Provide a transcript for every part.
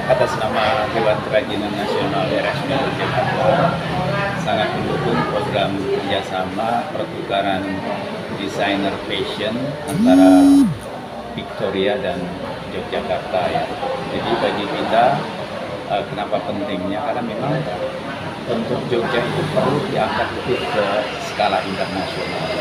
atas nama Dewan Kerajinan Nasional RSUD Yogyakarta sangat mendukung program kerjasama pertukaran desainer fashion antara Victoria dan Yogyakarta ya. Jadi bagi kita kenapa pentingnya, karena memang untuk Jogja itu perlu diangkat lebih ke skala internasional.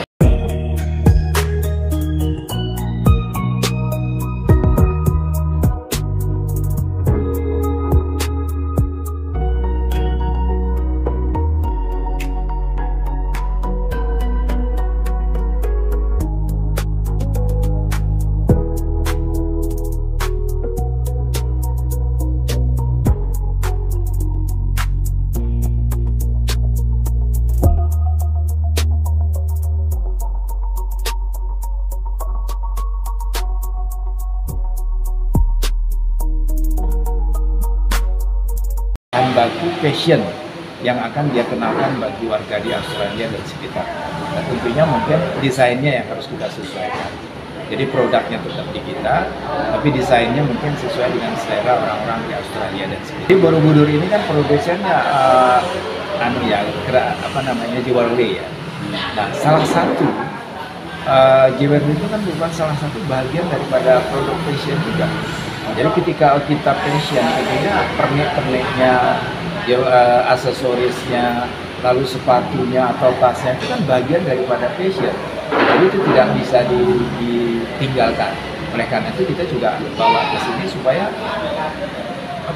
Baku fashion yang akan dia kenalkan bagi warga di Australia dan sekitar. Nah, tentunya mungkin desainnya yang harus kita sesuaikan. Jadi produknya tetap di kita, tapi desainnya mungkin sesuai dengan selera orang-orang di Australia dan sekitar. Jadi Borobudur ini kan produsennya jewelry ya. Nah, salah satu jewelry itu kan bukan salah satu bagian daripada produk fashion juga. Jadi ketika kita fashion, tentunya pernik-perniknya, aksesorisnya, lalu sepatunya atau tasnya itu kan bagian daripada fashion. Jadi itu tidak bisa ditinggalkan. Oleh karena itu kita juga bawa ke sini supaya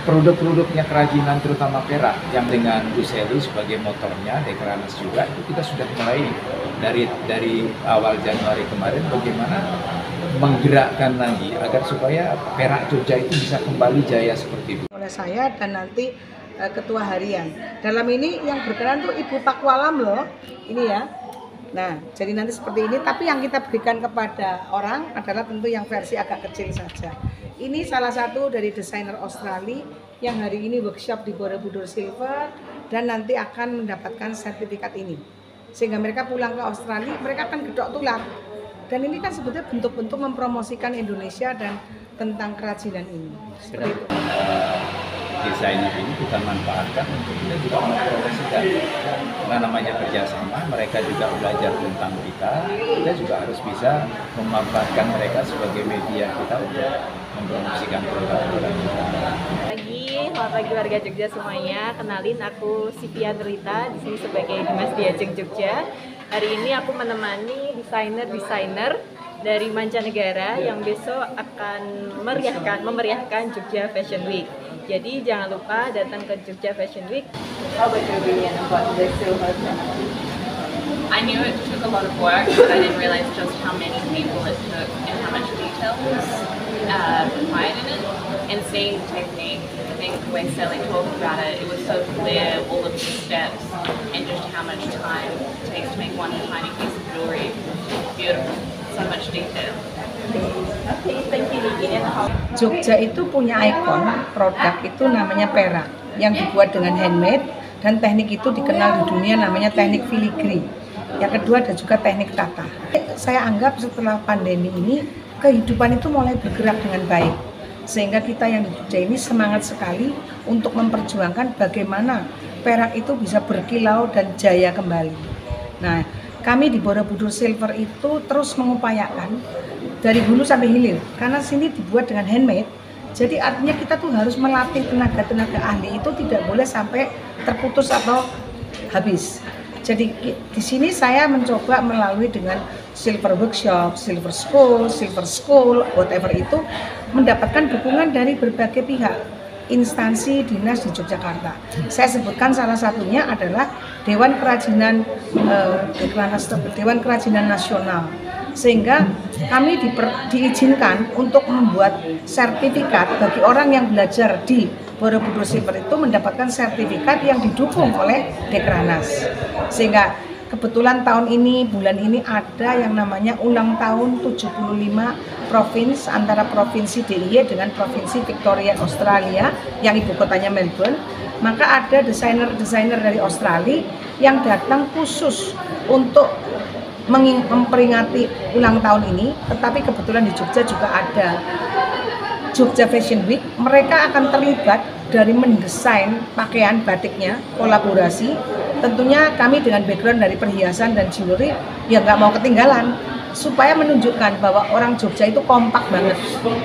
produk-produknya kerajinan terutama perak yang dengan Bu Sally sebagai motornya, Dekranas juga, itu kita sudah mulai dari awal Januari kemarin bagaimana menggerakkan lagi agar supaya perak Jogja itu bisa kembali jaya seperti itu. Oleh saya dan nanti ketua harian. Dalam ini yang berkenan tuh Ibu Pakwalam loh, ini ya. Nah, jadi nanti seperti ini, tapi yang kita berikan kepada orang adalah tentu yang versi agak kecil saja. Ini salah satu dari desainer Australia yang hari ini workshop di Borobudur Silver dan nanti akan mendapatkan sertifikat ini. Sehingga mereka pulang ke Australia, mereka akan gedok tular. Dan ini kan sebetulnya bentuk-bentuk mempromosikan Indonesia dan tentang kerajinan ini. Seperti itu. Desainer ini kita manfaatkan untuk kita juga mempromosikan. Karena namanya kerjasama, mereka juga belajar tentang kita juga harus bisa memanfaatkan mereka sebagai media kita untuk mempromosikan produk-produk kita. Selamat pagi warga Jogja semuanya. Kenalin, aku Sivian Rita di sini sebagai Dimas Diajeng Jogja. Hari ini aku menemani desainer-desainer dari mancanegara yang besok akan memeriahkan Jogja Fashion Week. Jadi jangan lupa datang ke Jogja Fashion Week. How about your opinion about the silver? I knew it took a lot of work, but I didn't realize just how many people it took and how much detail was required in it. And seeing the technique, I think the way Sally talked about it, it was so clear, all of the steps, and just how much time it takes to make one tiny piece of jewelry. Beautiful, so much detail. Okay, thank you. Jogja itu punya ikon produk itu namanya perak yang dibuat dengan handmade, dan teknik itu dikenal di dunia namanya teknik filigree. Yang kedua ada juga teknik tata. Saya anggap setelah pandemi ini kehidupan itu mulai bergerak dengan baik, sehingga kita yang di Jogja ini semangat sekali untuk memperjuangkan bagaimana perak itu bisa berkilau dan jaya kembali. Nah, kami di Borobudur Silver itu terus mengupayakan dari hulu sampai hilir, karena sini dibuat dengan handmade. Jadi artinya kita tuh harus melatih tenaga-tenaga ahli itu tidak boleh sampai terputus atau habis. Jadi di sini saya mencoba melalui dengan silver workshop, silver school, whatever itu, mendapatkan dukungan dari berbagai pihak, instansi dinas di Yogyakarta. Saya sebutkan salah satunya adalah Dewan Kerajinan Dewan Kerajinan Nasional, sehingga kami diizinkan untuk membuat sertifikat bagi orang yang belajar di Borobudur Silver itu mendapatkan sertifikat yang didukung oleh Dekranas. Sehingga kebetulan tahun ini, bulan ini ada yang namanya ulang tahun 75 provinsi antara Provinsi DIY dengan Provinsi Victoria Australia yang ibu kotanya Melbourne. Maka ada desainer-desainer dari Australia yang datang khusus untuk memperingati ulang tahun ini, tetapi kebetulan di Jogja juga ada Jogja Fashion Week, mereka akan terlibat dari mendesain pakaian batiknya, kolaborasi. Tentunya kami dengan background dari perhiasan dan jewelry, ya nggak mau ketinggalan. Supaya menunjukkan bahwa orang Jogja itu kompak banget.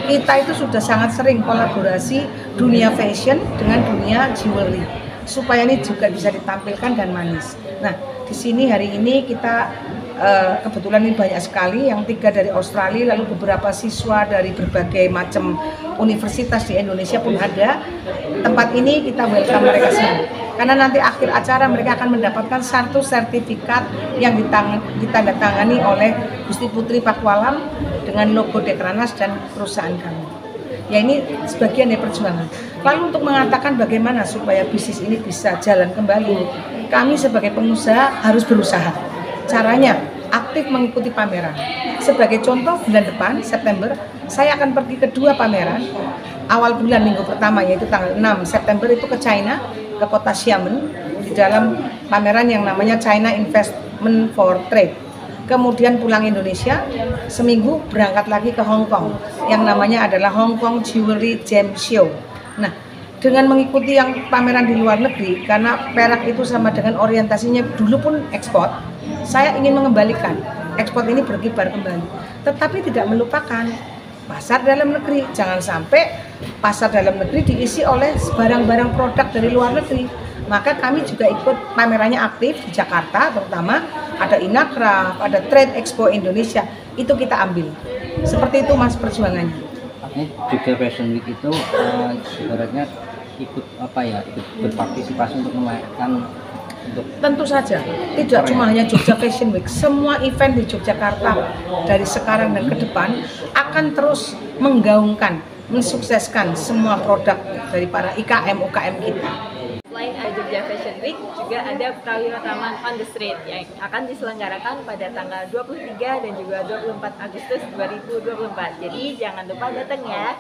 Kita itu sudah sangat sering kolaborasi dunia fashion dengan dunia jewelry. Supaya ini juga bisa ditampilkan dan manis. Nah, di sini hari ini kita kebetulan ini banyak sekali, yang 3 dari Australia, lalu beberapa siswa dari berbagai macam universitas di Indonesia pun ada. Tempat ini kita welcome mereka semua, karena nanti akhir acara mereka akan mendapatkan satu sertifikat yang ditandatangani oleh Gusti Putri Pakualam dengan logo Dekranasda dan perusahaan kami. Ya, ini sebagian dari perjuangan. Lalu untuk mengatakan bagaimana supaya bisnis ini bisa jalan kembali, kami sebagai pengusaha harus berusaha. Caranya aktif mengikuti pameran. Sebagai contoh, bulan depan September saya akan pergi ke 2 pameran. Awal bulan minggu pertama yaitu tanggal 6 September itu ke China, ke kota Xiamen, di dalam pameran yang namanya China Investment for Trade. Kemudian pulang Indonesia, seminggu berangkat lagi ke Hong Kong yang namanya adalah Hong Kong Jewelry Gem Show. Nah, dengan mengikuti yang pameran di luar negeri, karena perak itu sama dengan orientasinya dulu pun ekspor, saya ingin mengembalikan ekspor ini berkibar kembali, tetapi tidak melupakan pasar dalam negeri. Jangan sampai pasar dalam negeri diisi oleh barang-barang produk dari luar negeri. Maka kami juga ikut pamerannya aktif di Jakarta, terutama ada Inacraft, ada Trade Expo Indonesia, itu kita ambil. Seperti itu Mas perjuangannya. Artinya Jogja Fashion Week itu ibaratnya ikut ikut berpartisipasi untuk melahirkan. Tentu saja, tidak cuma hanya Jogja Fashion Week, semua event di Yogyakarta dari sekarang dan ke depan akan terus menggaungkan, mensukseskan semua produk dari para UKM kita. Selain Jogja Fashion Week, juga ada Prawira Taman on the Street yang akan diselenggarakan pada tanggal 23 dan juga 24 Agustus 2024. Jadi jangan lupa datang ya.